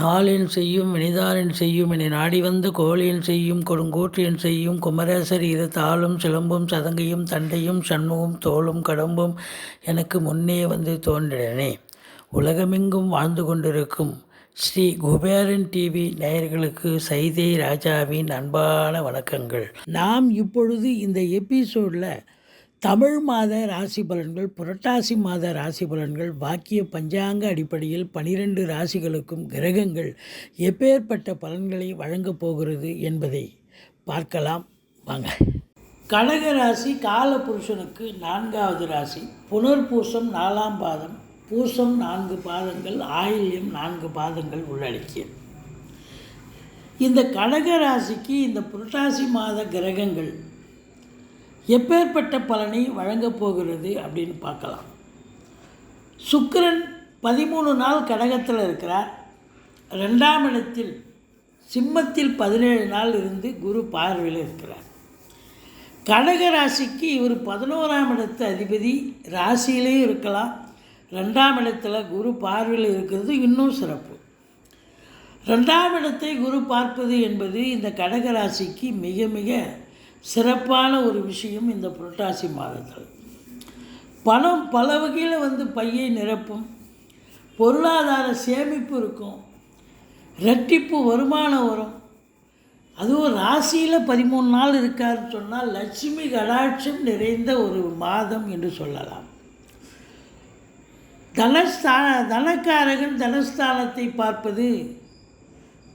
நாளின் செய்யும் வினிதானின் செய்யும் என நாடி வந்த கோழியின் செய்யும் கொடுங்கூற்றியன் செய்யும் குமரேசர் இது தாளும் சிலம்பும் சதங்கையும் தண்டையும் சண்முகம் தோளும் கடம்பும் எனக்கு முன்னே வந்து தோன்றினே. உலகமெங்கும் வாழ்ந்து கொண்டிருக்கும் ஸ்ரீ குபேரன் டிவி நேயர்களுக்கு சைதை ராஜாவின் அன்பான வணக்கங்கள். நாம் இப்பொழுது இந்த எபிசோடில் தமிழ் மாத ராசி பலன்கள், புரட்டாசி மாத ராசி பலன்கள், வாக்கிய பஞ்சாங்க அடிப்படையில் 12 ராசிகளுக்கும் கிரகங்கள் எப்பேற்பட்ட பலன்களை வழங்கப் போகிறது என்பதை பார்க்கலாம் வாங்க. கடக ராசி காலபுருஷனுக்கு 4வது ராசி. புனர்பூசம் 4ஆம் பாதம், பூசம் 4 பாதங்கள், ஆயில்யம் 4 பாதங்கள் உள்ளடக்கிய இந்த கடக ராசிக்கு இந்த புரட்டாசி மாத கிரகங்கள் எப்பேற்பட்ட பலனை வழங்கப் போகிறது அப்படின்னு பார்க்கலாம். சுக்கிரன் 13 நாள் கடகத்தில் இருக்கிறார். 2ஆம் இடத்தில் சிம்மத்தில் 17 நாள் இருந்து குரு பார்வையில் இருக்கிறார். கடக ராசிக்கு இவர் 11ஆம் இடத்து அதிபதி, ராசியிலே இருக்கலாம். 2ஆம் இடத்துல குரு பார்வையில் இருக்கிறது இன்னும் சிறப்பு. 2ஆம் இடத்தை குரு பார்ப்பது என்பது இந்த கடக ராசிக்கு மிக மிக சிறப்பான ஒரு விஷயம். இந்த புரட்டாசி மாதத்தில் பணம் பல வகையில் பையை நிரப்பும், பொருளாதார சேமிப்பு இருக்கும், இரட்டிப்பு வருமானம் வரும். அதுவும் ராசியில் 13 நாள் இருக்காருன்னு சொன்னால் லட்சுமி கடாட்சம் நிறைந்த ஒரு மாதம் என்று சொல்லலாம். தனக்காரகன் தனஸ்தானத்தை பார்ப்பது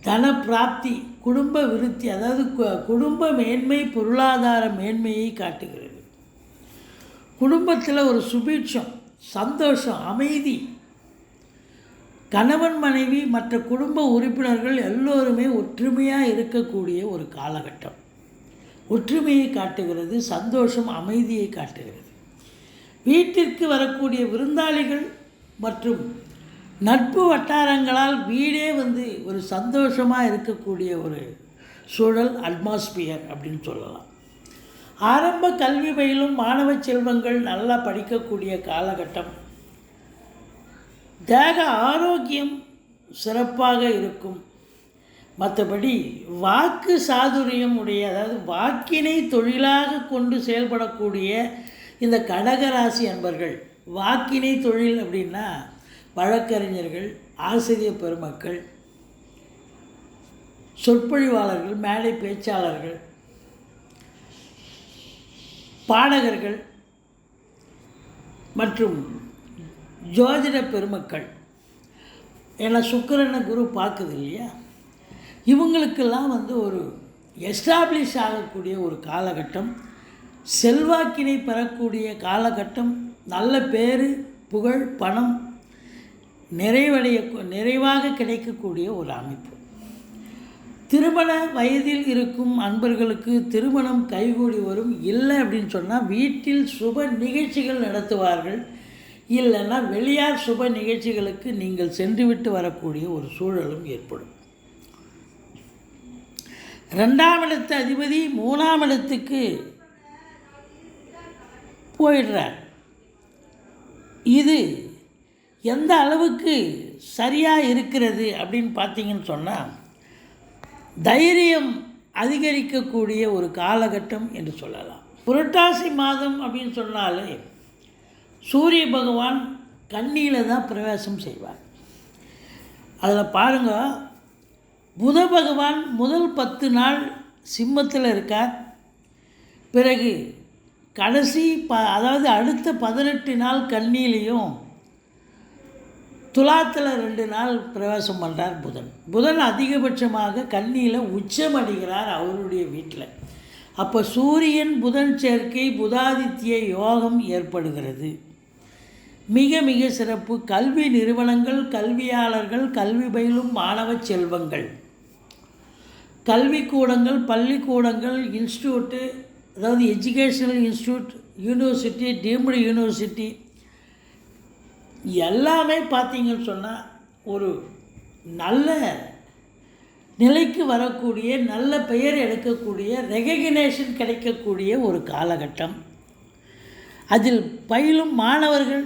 தன பிராப்தி, குடும்ப விருத்தி, அதாவது குடும்ப மேன்மை, பொருளாதார மேன்மையை காட்டுகிறது. குடும்பத்தில் ஒரு சுபீட்சம், சந்தோஷம், அமைதி, கணவன் மனைவி மற்ற குடும்ப உறுப்பினர்கள் எல்லோருமே ஒற்றுமையாக இருக்கக்கூடிய ஒரு காலகட்டம். ஒற்றுமையை காட்டுகிறது, சந்தோஷம், அமைதியை காட்டுகிறது. வீட்டிற்கு வரக்கூடிய விருந்தாளிகள் மற்றும் நட்பு வட்டாரங்களால் வீடே ஒரு சந்தோஷமாக இருக்கக்கூடிய ஒரு சூழல், அட்மாஸ்பியர் அப்படின்னு சொல்லலாம். ஆரம்ப கல்வி பயிலும் மாணவ செல்வங்கள் நல்லா படிக்கக்கூடிய காலகட்டம். தேக ஆரோக்கியம் சிறப்பாக இருக்கும். மற்றபடி வாக்கு சாதுரியம் உடைய, அதாவது வாக்கினை தொழிலாக கொண்டு செயல்படக்கூடிய இந்த கடகராசி அன்பர்கள், வாக்கினை தொழில் அப்படின்னா வழக்கறிஞர்கள், ஆசிரியர் பெருமக்கள், சொற்பொழிவாளர்கள், மேடை பேச்சாளர்கள், பாடகர்கள் மற்றும் ஜோதிட பெருமக்கள், ஏன்னா சுக்கிரனை குரு பார்க்குது இல்லையா, இவங்களுக்கெல்லாம் ஒரு எஸ்டாப்ளிஷ் ஆகக்கூடிய ஒரு காலகட்டம், செல்வாக்கினை பெறக்கூடிய காலகட்டம், நல்ல பேர், புகழ், பணம் நிறைவாக கிடைக்கக்கூடிய ஒரு அமைப்பு. திருமண வயதில் இருக்கும் அன்பர்களுக்கு திருமணம் கைகூடி வரும். இல்லை அப்படின்னு சொன்னால் வீட்டில் சுப நிகழ்ச்சிகள் நடத்துவார்கள். இல்லைன்னா வெளியார் சுப நிகழ்ச்சிகளுக்கு நீங்கள் சென்றுவிட்டு வரக்கூடிய ஒரு சூழலும் ஏற்படும். 2ஆம் இடத்து அதிபதி 3ஆம் இடத்துக்கு போயிடுறார். இது எந்த அளவுக்கு சரியாக இருக்கிறது அப்படின்னு பார்த்தீங்கன்னு சொன்னால், தைரியம் அதிகரிக்கக்கூடிய ஒரு காலகட்டம் என்று சொல்லலாம். புரட்டாசி மாதம் அப்படின்னு சொன்னாலே சூரிய பகவான் கன்னியில் தான் பிரவேசம் செய்வார். அதில் பாருங்கள், புத பகவான் முதல் 10 நாள் சிம்மத்தில் இருக்கார். பிறகு கடைசி அதாவது அடுத்த 18 நாள் கன்னியிலையும், துலாத்தில் 2 நாள் பிரவேசம் பண்ணுறார் புதன். புதன் அதிகபட்சமாக கன்னியில் உச்சம் அடைகிறார் அவருடைய வீட்டில். அப்போ சூரியன் புதன் சேர்க்கை, புதாதித்ய யோகம் ஏற்படுகிறது. மிக மிக சிறப்பு. கல்வி நிறுவனங்கள், கல்வியாளர்கள், கல்வி பயிலும் மாணவ செல்வங்கள், கல்விக்கூடங்கள், பள்ளிக்கூடங்கள், இன்ஸ்டியூட்டு, அதாவது educational institute, university, deemed university எல்லாமே பார்த்தீங்கன்னு சொன்னால் ஒரு நல்ல நிலைக்கு வரக்கூடிய, நல்ல பெயர் எடுக்கக்கூடிய, ரெகக்னேஷன் கிடைக்கக்கூடிய ஒரு காலகட்டம். அதில் பயிலும் மாணவர்கள்,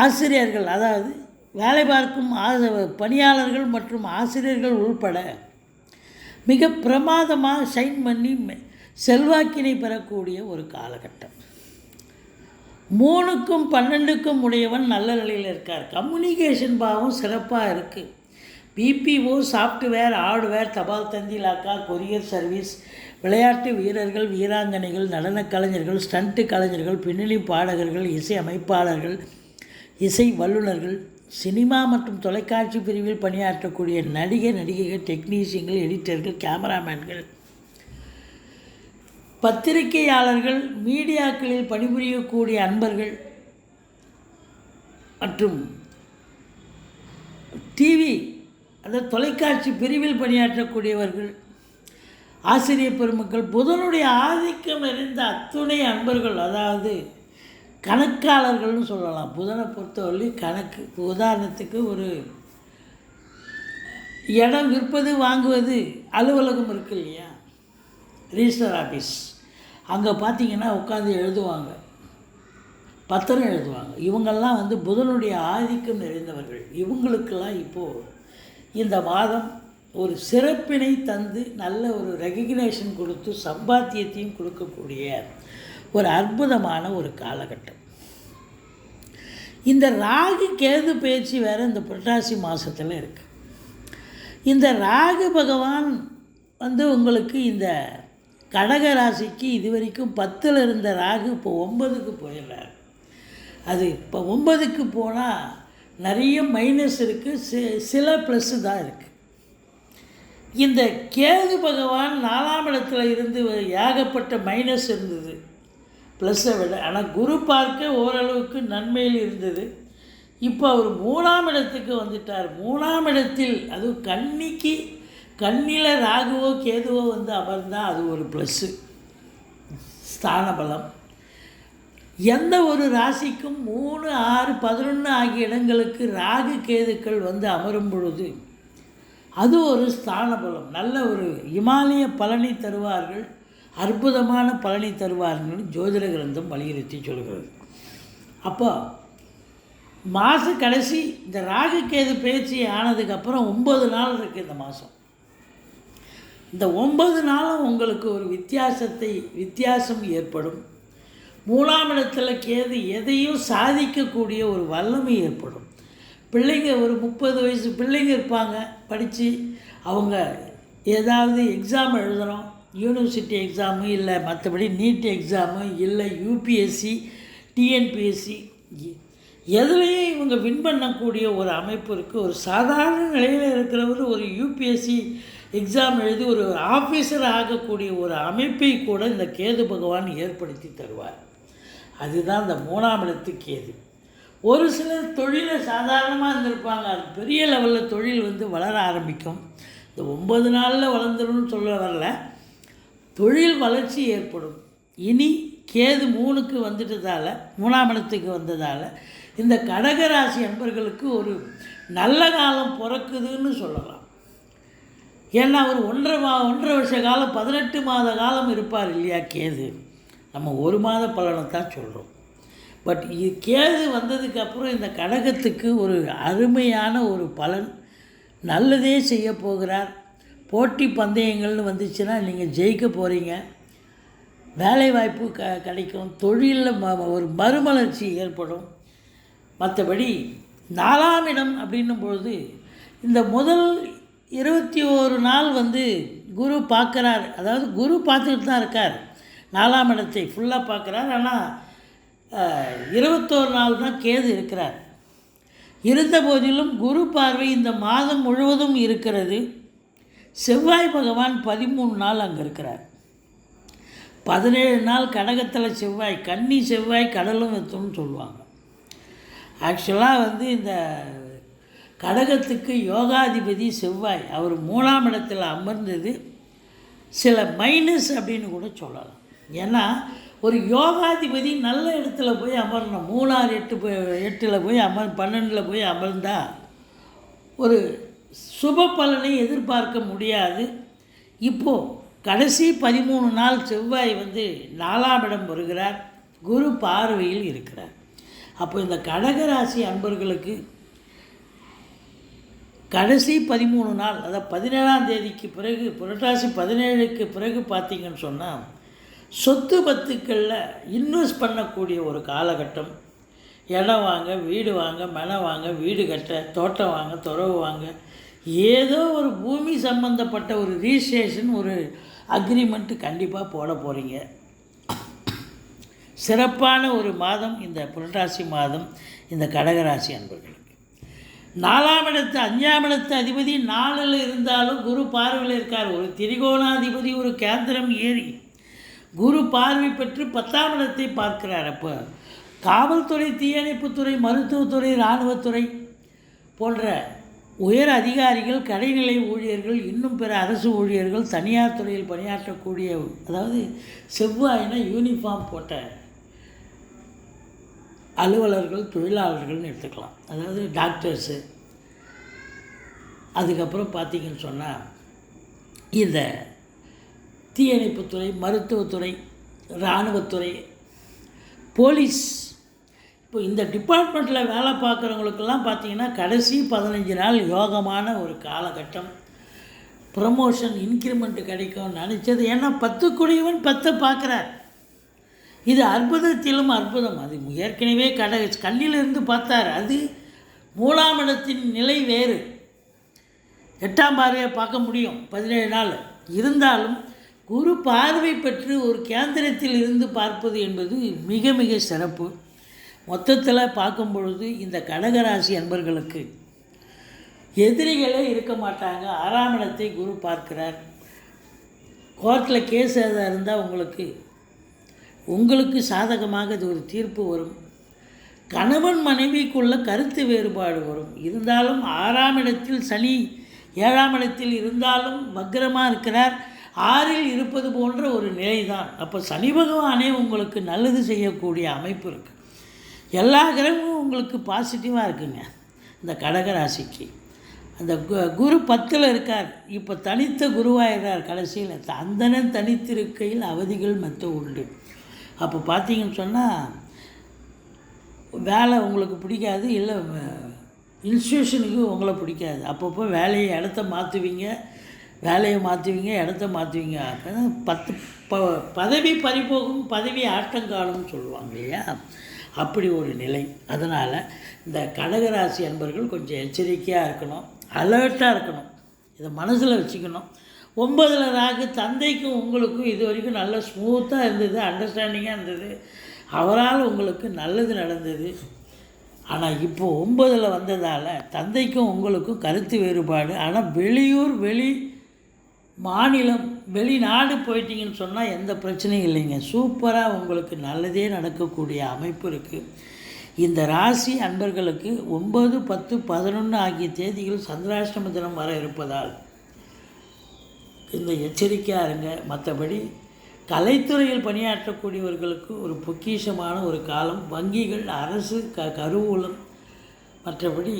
ஆசிரியர்கள், அதாவது வேலை பார்க்கும் பணியாளர்கள் மற்றும் ஆசிரியர்கள் உள்பட மிக பிரமாதமாக ஷைன் பண்ணி செல்வாக்கினை பெறக்கூடிய ஒரு காலகட்டம். 3க்கும் 12க்கும் உடையவன் நல்ல நிலையில் இருக்கார். கம்யூனிகேஷன் பாவம் சிறப்பாக இருக்குது. பிபிஓ, சாஃப்ட்வேர், ஹார்ட்வேர், தபால் தந்தி இலாக்கா, கொரியர் சர்வீஸ், விளையாட்டு வீரர்கள், வீராங்கனைகள், நடனக் கலைஞர்கள், ஸ்டண்ட்டு கலைஞர்கள், பின்னணி பாடகர்கள், இசை அமைப்பாளர்கள், இசை வல்லுநர்கள், சினிமா மற்றும் தொலைக்காட்சி பிரிவில் பணியாற்றக்கூடிய நடிகைகள், டெக்னீஷியன்கள், எடிட்டர்கள், கேமராமேன்கள், பத்திரிகையாளர்கள், மீடியாக்களில் பணிபுரியக்கூடிய அன்பர்கள் மற்றும் டிவி, அந்த தொலைக்காட்சி பிரிவில் பணியாற்றக்கூடியவர்கள், ஆசிரியர் பெருமக்கள், புதனுடைய ஆதிக்கம் நிறைந்த அத்துணை அன்பர்கள், அதாவது கணக்காளர்கள்னு சொல்லலாம். புதனை பொறுத்தவரை கணக்கு, உதாரணத்துக்கு ஒரு இடம் விற்பது வாங்குவது அலுவலகம் இருக்குது இல்லையா, ரிஜிஸ்டர் ஆஃபீஸ், அங்கே பார்த்திங்கன்னா உட்காந்து எழுதுவாங்க, பத்திரம் எழுதுவாங்க. இவங்கெல்லாம் புதனுடைய ஆதிக்கம் நிறைந்தவர்கள். இவங்களுக்கெல்லாம் இப்போது இந்த மாதம் ஒரு சிறப்பினை தந்து நல்ல ஒரு ரெகக்னேஷன் கொடுத்து சம்பாத்தியத்தையும் கொடுக்கக்கூடிய ஒரு அற்புதமான ஒரு காலகட்டம். இந்த ராகு கேது பயிற்சி வேறு இந்த புரட்டாசி மாதத்தில் இருக்குது. இந்த ராகு பகவான் உங்களுக்கு இந்த கடக ராசிக்கு இதுவரைக்கும் 10ல் இருந்த ராகு இப்போ 9க்கு போயிடுறாரு. அது இப்போ 9க்கு போனால் நிறைய மைனஸ் இருக்குது, சில ப்ளஸ்ஸு தான் இருக்குது. இந்த கேது பகவான் 4ஆம் இடத்துல இருந்து ஏகப்பட்ட மைனஸ் இருந்தது ப்ளஸ்ஸை விட. ஆனால் குரு பார்க்க ஓரளவுக்கு நன்மையில் இருந்தது. இப்போ அவர் 3ஆம் இடத்துக்கு வந்துட்டார். 3ஆம் இடத்தில் அதுவும் கண்ணில் ராகுவோ கேதுவோ அமர்ந்தால் அது ஒரு ப்ளஸ்ஸு, ஸ்தான பலம். எந்த ஒரு ராசிக்கும் 3, 6, 11 ஆகிய இடங்களுக்கு ராகு கேதுக்கள் அமரும் பொழுது அது ஒரு ஸ்தான பலம். நல்ல ஒரு இமாலய பலனை தருவார்கள், அற்புதமான பலனை தருவார்கள் ஜோதிட கிரந்தம் வலியுறுத்தி சொல்கிறது. அப்போ மாத கடைசி இந்த ராகு கேது பயிற்சி ஆனதுக்கப்புறம் 9 நாள் இருக்குது இந்த மாதம். இந்த 9 நாளும் உங்களுக்கு ஒரு வித்தியாசம் ஏற்படும். 3ஆம் இடத்துல கேது எதையும் சாதிக்கக்கூடிய ஒரு வல்லமை ஏற்படும். பிள்ளைங்க ஒரு 30 வயசு பிள்ளைங்க இருப்பாங்க, படித்து அவங்க ஏதாவது எக்ஸாம் எழுதுகிறோம், யூனிவர்சிட்டி எக்ஸாமு இல்லை மற்றபடி நீட் எக்ஸாமு இல்லை யூபிஎஸ்சி, டிஎன்பிஎஸ்சி, எதுலேயும் இவங்க வின் பண்ணக்கூடிய ஒரு அமைப்பு இருக்குது. ஒரு சாதாரண நிலையில் இருக்கிறவர் ஒரு யூபிஎஸ்சி எக்ஸாம் எழுதி ஒரு ஆஃபீஸர் ஆகக்கூடிய ஒரு அமைப்பை கூட இந்த கேது பகவான் ஏற்படுத்தி தருவார். அதுதான் இந்த 3ஆம் இடத்து கேது. ஒரு சிலர் தொழிலை சாதாரணமாக இருந்திருப்பாங்க, அது பெரிய லெவலில் தொழில் வளர ஆரம்பிக்கும். இந்த 9 நாளில் வளர்ந்துருன்னு சொல்ல வரல, தொழில் வளர்ச்சி ஏற்படும். இனி கேது 3க்கு வந்துட்டதால், 3ஆம் இடத்துக்கு வந்ததால் இந்த கடகராசி அன்பர்களுக்கு ஒரு நல்ல காலம் பிறக்குதுன்னு சொல்லலாம். ஏன்னா அவர் 1.5 வருஷ காலம் 18 மாத காலம் இருப்பார் இல்லையா கேது. நம்ம 1 மாத பலனை தான் சொல்கிறோம். பட் இது கேது வந்ததுக்கப்புறம் இந்த கடகத்துக்கு ஒரு அருமையான ஒரு பலன், நல்லதே செய்ய போகிறார். போட்டி பந்தயங்கள்னு வந்துச்சுன்னா நீங்கள் ஜெயிக்க போகிறீங்க, வேலைவாய்ப்பு கிடைக்கும், தொழிலில் ஒரு மறுமலர்ச்சி ஏற்படும். மற்றபடி 4ஆம் இடம் அப்படின்னும் பொழுது இந்த முதல் 21 நாள் குரு பார்க்குறார். அதாவது குரு பார்த்துக்கிட்டு தான் இருக்கார், 4ஆம் இடத்தை ஃபுல்லாக பார்க்குறார். ஆனால் 21 நாள் தான் கேது இருக்கிறார். இருந்த போதிலும் குரு பார்வை இந்த மாதம் முழுவதும் இருக்கிறது. செவ்வாய் பகவான் 13 நாள் அங்கே இருக்கிறார். 17 நாள் கடகத்தில் செவ்வாய், கன்னி செவ்வாய் கடலும் எத்துன்னு சொல்லுவாங்க. ஆக்சுவலாக இந்த கடகத்துக்கு யோகாதிபதி செவ்வாய், அவர் 3ஆம் இடத்தில் அமர்ந்தது சில மைனஸ் அப்படின்னு கூட சொல்லலாம். ஏன்னா ஒரு யோகாதிபதி நல்ல இடத்துல போய் அமரணும். 3, 6, 8 போய் 12 போய் அமர்ந்தால் ஒரு சுப பலனை எதிர்பார்க்க முடியாது. இப்போது கடைசி 13 நாள் செவ்வாய் 4ஆம் இடம் வருகிறார். குரு பார்வையில் இருக்கிறார். அப்போ இந்த கடகராசி அன்பர்களுக்கு கடைசி 13 நாள், அதாவது 17ஆம் தேதிக்கு பிறகு, புரட்டாசி 17க்கு பிறகு பார்த்திங்கன்னு சொன்னால் சொத்து பத்துக்களில் இன்வெஸ்ட் பண்ணக்கூடிய ஒரு காலகட்டம். இடம் வாங்க, வீடு வாங்க, மனை வாங்க, வீடு கட்ட, தோட்டம் வாங்க, துறவு வாங்க, ஏதோ ஒரு பூமி சம்பந்தப்பட்ட ஒரு ரிஜிஸ்ட்ரேஷன், ஒரு அக்ரிமெண்ட்டு கண்டிப்பாக போட போகிறீங்க. சிறப்பான ஒரு மாதம் இந்த புரட்டாசி மாதம் இந்த கடகராசி அன்பர்களுக்கு. 4ஆம் இடத்து 5ஆம் இடத்து அதிபதி 4ல் இருந்தாலும் குரு பார்வையில் இருக்கார். ஒரு திரிகோணாதிபதி ஒரு கேந்திரம் ஏறி குரு பார்வை பெற்று 10ஆம் இடத்தை பார்க்கிறார். அப்போ காவல்துறை, தீயணைப்புத்துறை, மருத்துவத்துறை, இராணுவத்துறை போன்ற உயர் அதிகாரிகள், கடைநிலை ஊழியர்கள், இன்னும் பிற அரசு ஊழியர்கள், தனியார் துறையில் பணியாற்றக்கூடிய, அதாவது செவ்வாயின யூனிஃபார்ம் போட்ட அலுவலர்கள், தொழிலாளர்கள்னு எடுத்துக்கலாம். அதாவது டாக்டர்ஸு, அதுக்கப்புறம் பார்த்திங்கன்னு சொன்னால் இந்த தீயணைப்புத்துறை, மருத்துவத்துறை, இராணுவத்துறை, போலீஸ், இப்போ இந்த டிபார்ட்மெண்ட்டில் வேலை பார்க்குறவங்களுக்கெல்லாம் பார்த்திங்கன்னா கடைசி 15 நாள் யோகமான ஒரு காலகட்டம். ப்ரமோஷன், இன்க்ரிமெண்ட் கிடைக்கும் நினச்சது. ஏன்னா 10 குடியவன் 10 பார்க்குறார். இது அற்புதத்திலும் அற்புதம். அது ஏற்கனவே கண்ணிலிருந்து பார்த்தார். அது 3ஆம் இடத்தின் நிலை வேறு. 8ஆம் பார்வையை பார்க்க முடியும் 17 நாள். இருந்தாலும் குரு பார்வை பெற்று ஒரு கேந்திரத்தில் இருந்து பார்ப்பது என்பது மிக மிக சிறப்பு. மொத்தத்தில் பார்க்கும் பொழுது இந்த கடகராசி அன்பர்களுக்கு எதிரிகளே இருக்க மாட்டாங்க. 6ஆம் இடத்தை குரு பார்க்கிறார். கோர்ட்டில் கேஸ் எதாவது இருந்தால் உங்களுக்கு சாதகமாக இது ஒரு தீர்ப்பு வரும். கணவன் மனைவிக்குள்ள கருத்து வேறுபாடு வரும். இருந்தாலும் 6ஆம் இடத்தில் சனி 7ஆம் இடத்தில் இருந்தாலும் வக்ரமாக இருக்கிறார். 6ல் இருப்பது போன்ற ஒரு நிலை தான். அப்போ சனி பகவானே உங்களுக்கு நல்லது செய்யக்கூடிய அமைப்பு இருக்குது. எல்லா கிரகமும் உங்களுக்கு பாசிட்டிவாக இருக்குங்க இந்த கடகராசிக்கு. அந்த குரு 10ல் இருக்கார். இப்போ தனித்த குருவாகிறார் கடைசியில். அந்தணன் தனித்திருக்கையில் அவதிகள் மற்ற உண்டு. அப்போ பார்த்தீங்கன்னு சொன்னால் வேலை உங்களுக்கு பிடிக்காது, இல்லை இன்ஸ்டியூஷனுக்கு உங்களை பிடிக்காது. அப்பப்போ இடத்த மாற்றுவீங்க, இடத்த மாற்றுவீங்க. பதவி பறிபோகும், பதவி ஆட்டங்காலம்னு சொல்லுவாங்க இல்லையா, அப்படி ஒரு நிலை. அதனால் இந்த கடகராசி அன்பர்கள் கொஞ்சம் எச்சரிக்கையாக இருக்கணும், அலர்ட்டாக இருக்கணும். இதை மனசில் வச்சுக்கணும். 9ல் ராகு, தந்தைக்கும் உங்களுக்கும் இது வரைக்கும் நல்ல ஸ்மூத்தாக இருந்தது, அண்டர்ஸ்டாண்டிங்காக இருந்தது, அவரால் உங்களுக்கு நல்லது நடந்தது. ஆனால் இப்போது 9ல் வந்ததால் தந்தைக்கும் உங்களுக்கும் கருத்து வேறுபாடு. ஆனால் வெளியூர், வெளி மாநிலம், வெளிநாடு போயிட்டீங்கன்னு சொன்னால் எந்த பிரச்சனையும் இல்லைங்க. சூப்பராக உங்களுக்கு நல்லதே நடக்கக்கூடிய அமைப்பு இருக்குது. இந்த ராசி அன்பர்களுக்கு 9, 10, 11 ஆகிய தேதிகள் சந்திராஷ்டம தினம் வர இருப்பதால் இந்த எச்சரிக்கையாக இருங்க. மற்றபடி கலைத்துறையில் பணியாற்றக்கூடியவர்களுக்கு ஒரு பொக்கிஷமான ஒரு காலம். வங்கிகள், அரசு, கருவூலம், மற்றபடி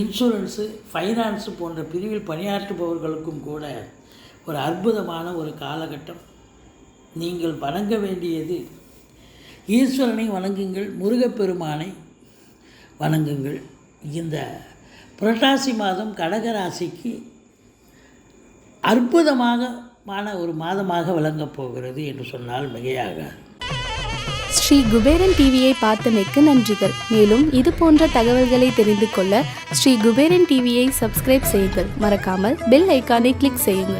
இன்சூரன்ஸு, ஃபைனான்ஸு போன்ற பிரிவில் பணியாற்றுபவர்களுக்கும் கூட ஒரு அற்புதமான ஒரு காலகட்டம். நீங்கள் வணங்க வேண்டியது ஈஸ்வரனை வணங்குங்கள், முருகப்பெருமானை வணங்குங்கள். இந்த புரட்டாசி மாதம் கடகராசிக்கு அற்புதமான ஒரு மாதமாக விளங்கப் போகிறது என்று சொன்னால் மிகையாக. ஸ்ரீ குபேரன் டிவியை பார்த்தமைக்கு நன்றிகள். மேலும் இது போன்ற தகவல்களை தெரிந்து கொள்ள ஸ்ரீ குபேரன் டிவியை சப்ஸ்கிரைப் செய்யுங்கள். மறக்காமல் பெல் ஐக்கானை கிளிக் செய்யுங்கள்.